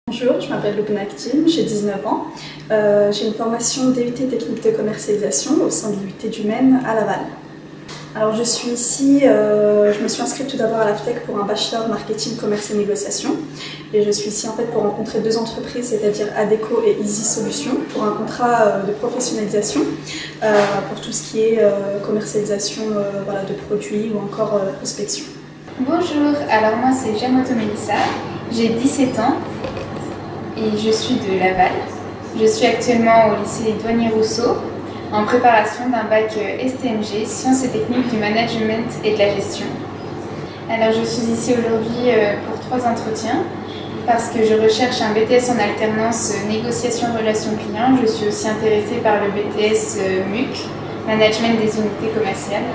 Bonjour, je m'appelle Lubna Aktim, j'ai 19 ans. J'ai une formation DUT technique de commercialisation au sein de l'UT du Maine à Laval. Alors je suis ici, je me suis inscrite tout d'abord à l'AFTEC pour un bachelor marketing, commerce et négociation. Et je suis ici en fait pour rencontrer deux entreprises, c'est-à-dire Adecco et Easy Solutions, pour un contrat de professionnalisation pour tout ce qui est commercialisation voilà, de produits ou encore prospection. Bonjour, alors moi c'est Jamato Mélissa, j'ai 17 ans et je suis de Laval. Je suis actuellement au lycée Douanier Rousseau en préparation d'un bac STMG, Sciences et Techniques du Management et de la Gestion. Alors je suis ici aujourd'hui pour 3 entretiens parce que je recherche un BTS en alternance négociation relations clients. Je suis aussi intéressée par le BTS MUC, Management des unités commerciales.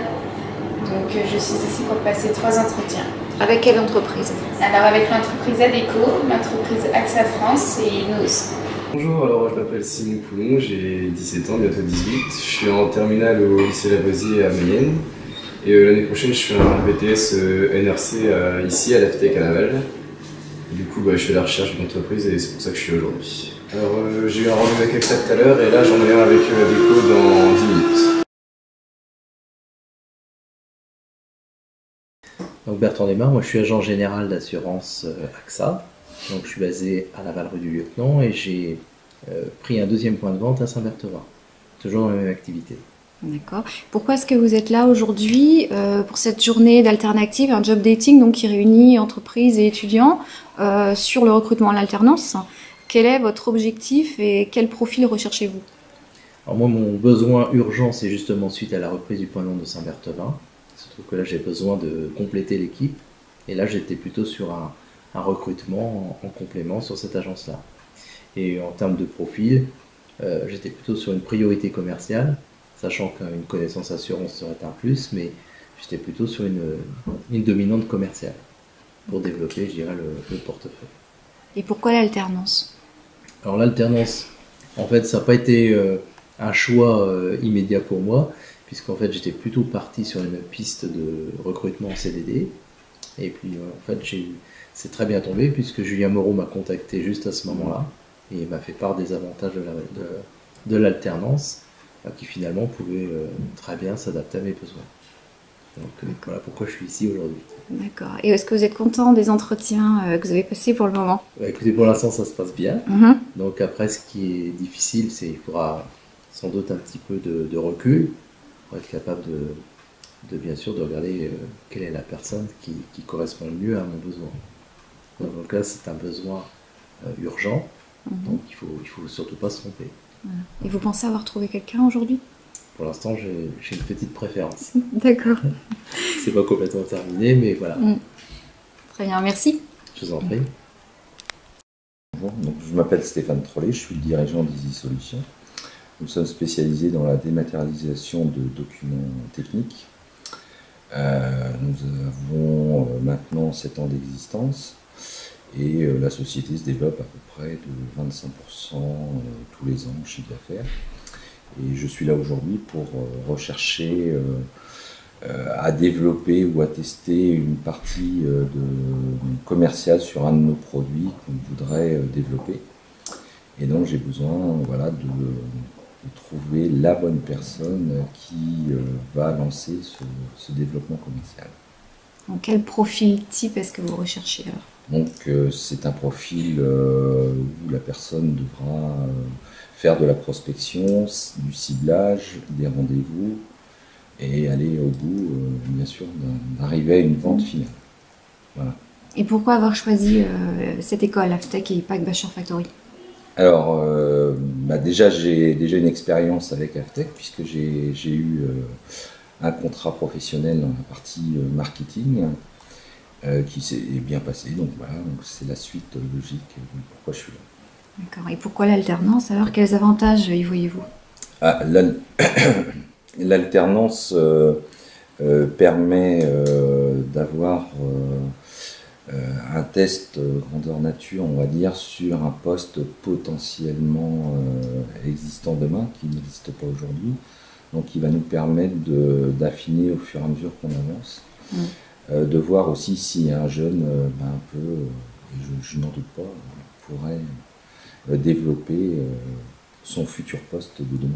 Donc je suis ici pour passer 3 entretiens. Avec quelle entreprise? Alors avec l'entreprise Adecco, l'entreprise AXA France et Noz. Bonjour, alors je m'appelle Simon Poulon, j'ai 17 ans, bientôt 18. Je suis en terminale au lycée Lavoisier à Mayenne. Et l'année prochaine, je fais un BTS NRC ici à l'AFTEC à Laval. Du coup, je fais la recherche d'une entreprise et c'est pour ça que je suis aujourd'hui. Alors j'ai eu un rendez-vous avec AXA tout à l'heure et là j'en ai un avec Adecco dans 10 minutes. Donc Bertrand Desmar, moi je suis agent général d'assurance AXA, donc je suis basé à Laval rue du Lieutenant et j'ai pris un deuxième point de vente à Saint-Berthevin, toujours dans la même activité. D'accord. Pourquoi est-ce que vous êtes là aujourd'hui pour cette journée d'alternative, un job dating donc, qui réunit entreprises et étudiants sur le recrutement à l'alternance? Quel est votre objectif et quel profil recherchez-vous? Alors moi mon besoin urgent c'est justement suite à la reprise du point de vente de Saint-Berthevin. Il se trouve que là j'ai besoin de compléter l'équipe et là j'étais plutôt sur un recrutement en complément sur cette agence-là. Et en termes de profil, j'étais plutôt sur une priorité commerciale, sachant qu'une connaissance assurance serait un plus, mais j'étais plutôt sur une dominante commerciale pour développer, je dirais, le portefeuille. Et pourquoi l'alternance? Alors l'alternance, en fait, ça n'a pas été un choix immédiat pour moi, puisqu'en fait j'étais plutôt parti sur une piste de recrutement en CDD. Et puis en fait c'est très bien tombé puisque Julien Moreau m'a contacté juste à ce moment-là et il m'a fait part des avantages de l'alternance qui finalement pouvaient très bien s'adapter à mes besoins. Donc voilà pourquoi je suis ici aujourd'hui. D'accord. Et est-ce que vous êtes content des entretiens que vous avez passés pour le moment? Écoutez, pour l'instant ça se passe bien. Donc après ce qui est difficile c'est qu'il faudra sans doute un petit peu de recul pour être capable de bien sûr de regarder quelle est la personne qui correspond le mieux à mon besoin. Donc là c'est un besoin urgent, donc il faut surtout pas se tromper. Et vous pensez avoir trouvé quelqu'un aujourd'hui? Pour l'instant j'ai une petite préférence. D'accord. C'est pas complètement terminé mais voilà. Très bien, merci. Je vous en prie. Bonjour, donc, je m'appelle Stéphane Trollet, je suis le dirigeant d'Easy Solutions. Nous sommes spécialisés dans la dématérialisation de documents techniques. Nous avons maintenant 7 ans d'existence et la société se développe à peu près de 25% tous les ans en chiffre d'affaires. Et je suis là aujourd'hui pour rechercher à développer ou à tester une partie commerciale sur un de nos produits qu'on voudrait développer. Et donc j'ai besoin de trouver la bonne personne qui va lancer ce développement commercial. Donc, quel profil type est-ce que vous recherchez alors? Donc c'est un profil où la personne devra faire de la prospection, du ciblage, des rendez-vous et aller au bout, bien sûr, d'arriver à une vente finale. Voilà. Et pourquoi avoir choisi cette école, AFTEC et pas Bachelor Factory? Alors, déjà, j'ai une expérience avec AFTEC puisque j'ai eu un contrat professionnel dans la partie marketing qui s'est bien passé. Donc voilà, c'est la suite logique de pourquoi je suis là. D'accord. Et pourquoi l'alternance? Alors, quels avantages y voyez-vous? L'alternance permet d'avoir un test grandeur nature, on va dire, sur un poste potentiellement existant demain, qui n'existe pas aujourd'hui. Donc il va nous permettre d'affiner au fur et à mesure qu'on avance, de voir aussi s'il y a un jeune un peu, je n'en doute pas, pourrait développer son futur poste de demain.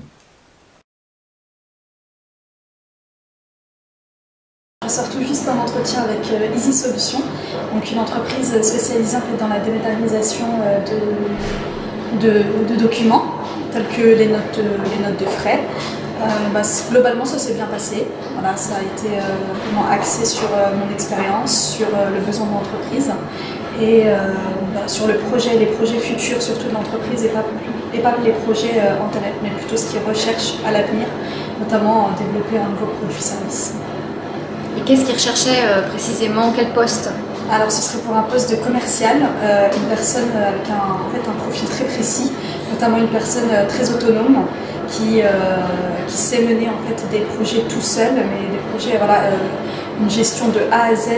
Je sors tout juste d'un entretien avec Easy Solutions, donc une entreprise spécialisée en fait dans la dématérialisation de documents, tels que les notes de frais. Globalement, ça s'est bien passé. Voilà, ça a été vraiment axé sur mon expérience, sur le besoin de l'entreprise et sur les projets futurs, surtout de l'entreprise et pas les projets en tête, mais plutôt ce qu'ils recherchent à l'avenir, notamment développer un nouveau produit-service. Et qu'est-ce qu'ils recherchaient précisément? Quel poste? Alors ce serait pour un poste de commercial, une personne avec un profil très précis, notamment une personne très autonome qui sait mener en fait des projets tout seul, mais des projets, une gestion de A à Z,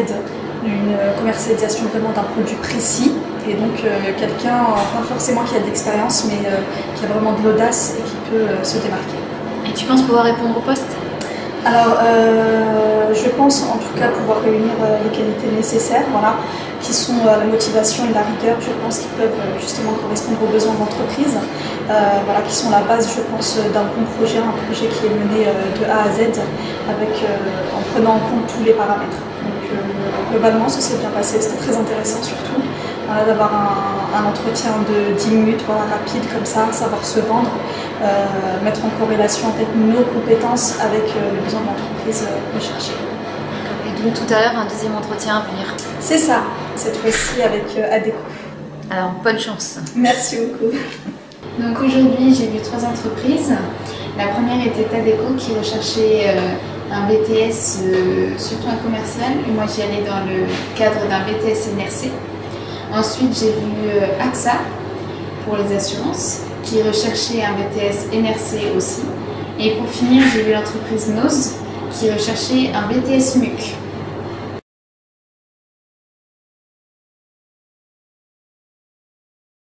une commercialisation vraiment d'un produit précis, et donc quelqu'un, pas forcément qui a de l'expérience, mais qui a vraiment de l'audace et qui peut se démarquer. Et tu penses pouvoir répondre au poste? Alors, je pense en tout cas pouvoir réunir les qualités nécessaires, qui sont la motivation et la rigueur, je pense, qui peuvent justement correspondre aux besoins de l'entreprise, qui sont la base, je pense, d'un bon projet, un projet qui est mené de A à Z, en prenant en compte tous les paramètres. Donc, globalement, ça s'est bien passé, c'était très intéressant surtout, d'avoir un entretien de 10 minutes, rapide comme ça, savoir se vendre, mettre en corrélation en fait nos compétences avec les besoins de l'entreprise recherchée. Et donc tout à l'heure, un deuxième entretien à venir. C'est ça, cette fois-ci avec Adéco. Alors, bonne chance. Merci beaucoup. Donc aujourd'hui, j'ai vu 3 entreprises. La première était Adéco qui recherchait un BTS, surtout un commercial. Moi, j'y allais dans le cadre d'un BTS NRC. Ensuite, j'ai vu AXA pour les assurances, qui recherchait un BTS NRC aussi. Et pour finir, j'ai vu l'entreprise NOS, qui recherchait un BTS MUC.